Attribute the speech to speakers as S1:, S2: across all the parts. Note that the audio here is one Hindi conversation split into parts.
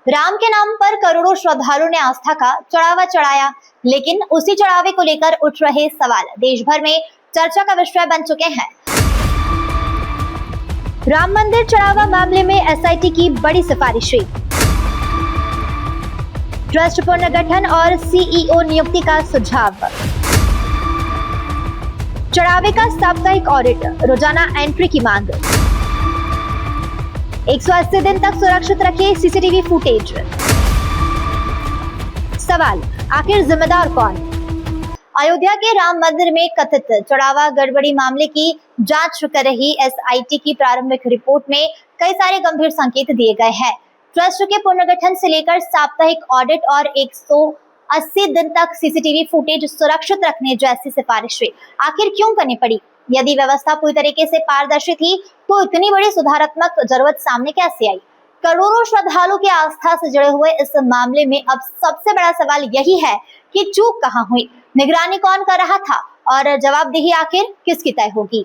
S1: राम के नाम पर करोड़ों श्रद्धालुओं ने आस्था का चढ़ावा चढ़ाया, लेकिन उसी चढ़ावे को लेकर उठ रहे सवाल देश भर में चर्चा का विषय बन चुके हैं। राम मंदिर चढ़ावा मामले में एसआईटी की बड़ी सिफारिशें, ट्रस्ट पुनर्गठन और सीईओ नियुक्ति का सुझाव, चढ़ावे का साप्ताहिक ऑडिट, रोजाना एंट्री की मांग, 180 दिन तक सुरक्षित रखे सीसीटीवी फुटेज। सवाल, आखिर जिम्मेदार कौन? अयोध्या के राम मंदिर में कथित चढ़ावा गड़बड़ी मामले की जांच कर रही एसआईटी की प्रारंभिक रिपोर्ट में कई सारे गंभीर संकेत दिए गए हैं। ट्रस्ट के पुनर्गठन से लेकर साप्ताहिक ऑडिट और 180 दिन तक सीसीटीवी फुटेज सुरक्षित रखने जैसी सिफारिशें आखिर क्यों करनी पड़ी? यदि व्यवस्था पूरी तरीके से पारदर्शी थी तो इतनी बड़ी सुधारात्मक जरूरत सामने कैसे आई? करोड़ों श्रद्धालुओं की आस्था से जुड़े हुए इस मामले में अब सबसे बड़ा सवाल यही है कि चूक कहां हुई, निगरानी कौन कर रहा था और जवाबदेही आखिर किसकी तय होगी?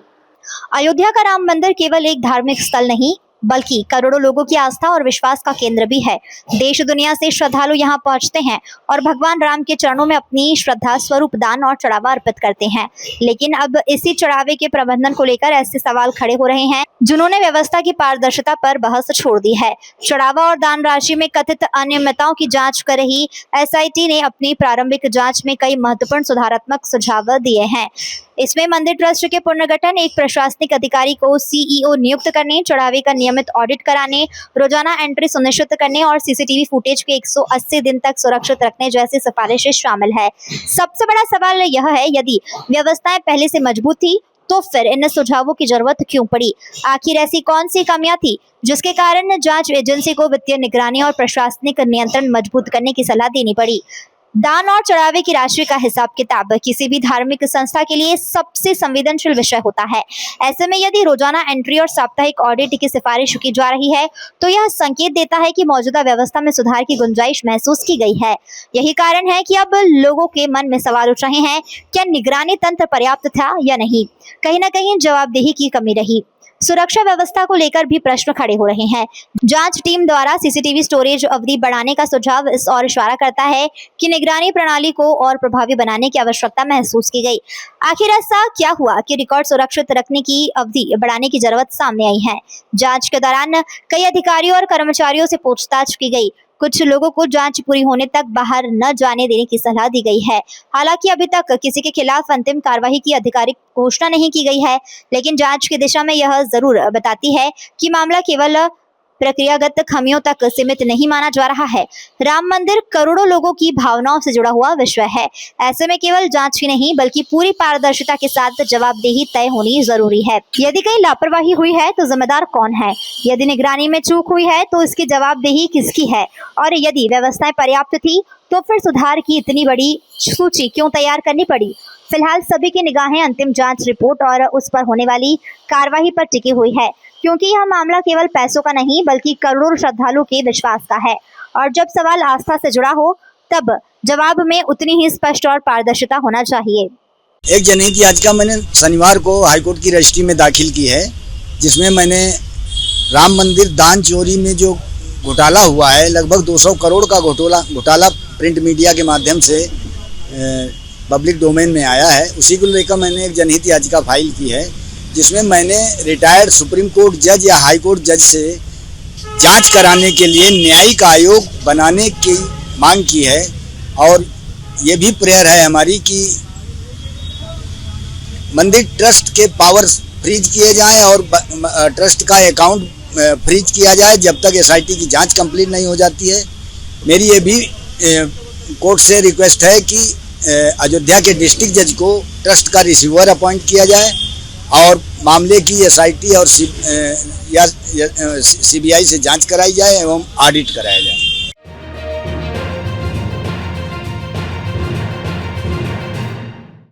S1: अयोध्या का राम मंदिर केवल एक धार्मिक स्थल नहीं बल्कि करोड़ों लोगों की आस्था और विश्वास का केंद्र भी है। देश दुनिया से श्रद्धालु यहाँ पहुँचते हैं और भगवान राम के चरणों में अपनी श्रद्धा स्वरूप दान और चढ़ावा अर्पित करते हैं। लेकिन अब इसी चढ़ावे के प्रबंधन को लेकर ऐसे सवाल खड़े हो रहे हैं जिन्होंने व्यवस्था की पारदर्शिता पर बहस छोड़ दी है। चढ़ावा और दान राशि में कथित अनियमितताओं की जांच कर रही एसआईटी ने अपनी प्रारंभिक जांच में कई महत्वपूर्ण सुधारात्मक सुझाव दिए हैं। इसमें मंदिर ट्रस्ट के पुनर्गठन, एक प्रशासनिक अधिकारी को सीईओ नियुक्त करने, चढ़ावे का नियमित ऑडिट कराने, रोजाना एंट्री सुनिश्चित करने और सीसीटीवी फुटेज के 180 दिन तक सुरक्षित रखने जैसी सिफारिशें शामिल है। सबसे बड़ा सवाल यह है, यदि व्यवस्थाएं पहले से मजबूत थी तो फिर इन सुझावों की जरूरत क्यों पड़ी? आखिर ऐसी कौन सी कमियां थी जिसके कारण जांच एजेंसी को वित्तीय निगरानी और प्रशासनिक नियंत्रण मजबूत करने की सलाह देनी पड़ी? दान और चढ़ावे की राशि का हिसाब किताब किसी भी धार्मिक संस्था के लिए सबसे संवेदनशील विषय होता है। ऐसे में यदि रोजाना एंट्री और साप्ताहिक ऑडिट की सिफारिश की जा रही है तो यह संकेत देता है कि मौजूदा व्यवस्था में सुधार की गुंजाइश महसूस की गई है। यही कारण है कि अब लोगों के मन में सवाल उठ रहे हैं, क्या निगरानी तंत्र पर्याप्त था या नहीं? कहीं ना कहीं जवाबदेही की कमी रही। सुरक्षा व्यवस्था को लेकर भी प्रश्न खड़े हो रहे हैं। जांच टीम द्वारा सीसीटीवी स्टोरेज अवधि बढ़ाने का सुझाव इस ओर इशारा करता है कि निगरानी प्रणाली को और प्रभावी बनाने की आवश्यकता महसूस की गई। आखिर ऐसा क्या हुआ कि रिकॉर्ड सुरक्षित रखने की अवधि बढ़ाने की जरूरत सामने आई है? जांच के दौरान कई अधिकारियों और कर्मचारियों से पूछताछ की गई। कुछ लोगों को जांच पूरी होने तक बाहर न जाने देने की सलाह दी गई है। हालांकि अभी तक किसी के खिलाफ अंतिम कार्रवाई की आधिकारिक घोषणा नहीं की गई है, लेकिन जांच की दिशा में यह जरूर बताती है कि मामला केवल प्रक्रियागत खामियों तक सीमित नहीं माना जा रहा है। राम मंदिर करोड़ों लोगों की भावनाओं से जुड़ा हुआ विषय है। ऐसे में केवल जांच ही नहीं बल्कि पूरी पारदर्शिता के साथ जवाबदेही तय होनी जरूरी है। यदि कहीं लापरवाही हुई है तो जिम्मेदार कौन है? यदि निगरानी में चूक हुई है तो इसकी जवाबदेही किसकी है? और यदि व्यवस्थाएं पर्याप्त थी तो फिर सुधार की इतनी बड़ी सूची क्यों तैयार करनी पड़ी? फिलहाल सभी की निगाहें अंतिम जांच रिपोर्ट और उस पर होने वाली कार्रवाई पर टिकी हुई है, क्योंकि यह मामला केवल पैसों का नहीं बल्कि करोड़ों श्रद्धालुओं के विश्वास का है। और जब सवाल आस्था से जुड़ा हो तब जवाब में उतनी ही स्पष्ट और पारदर्शिता होना चाहिए।
S2: एक जनहित याचिका मैंने शनिवार को हाईकोर्ट की रजिस्ट्री में दाखिल की है, जिसमें मैंने राम मंदिर दान चोरी में जो घोटाला हुआ है, लगभग 200 करोड़ का घोटाला प्रिंट मीडिया के माध्यम से पब्लिक डोमेन में आया है, उसी को लेकर मैंने एक जनहित याचिका फाइल की है, जिसमें मैंने रिटायर्ड सुप्रीम कोर्ट जज या हाई कोर्ट जज से जांच कराने के लिए न्यायिक आयोग बनाने की मांग की है। और ये भी प्रेयर है हमारी कि मंदिर ट्रस्ट के पावर्स फ्रीज किए जाएं और ट्रस्ट का अकाउंट फ्रीज किया जाए जब तक एसआईटी की जांच कंप्लीट नहीं हो जाती है। मेरी ये भी कोर्ट से रिक्वेस्ट है कि अयोध्या के डिस्ट्रिक्ट जज को ट्रस्ट का रिसीवर अपॉइंट किया जाए और मामले की एसआईटी और सीबीआई से जांच कराई जाए एवं ऑडिट कराया जाए।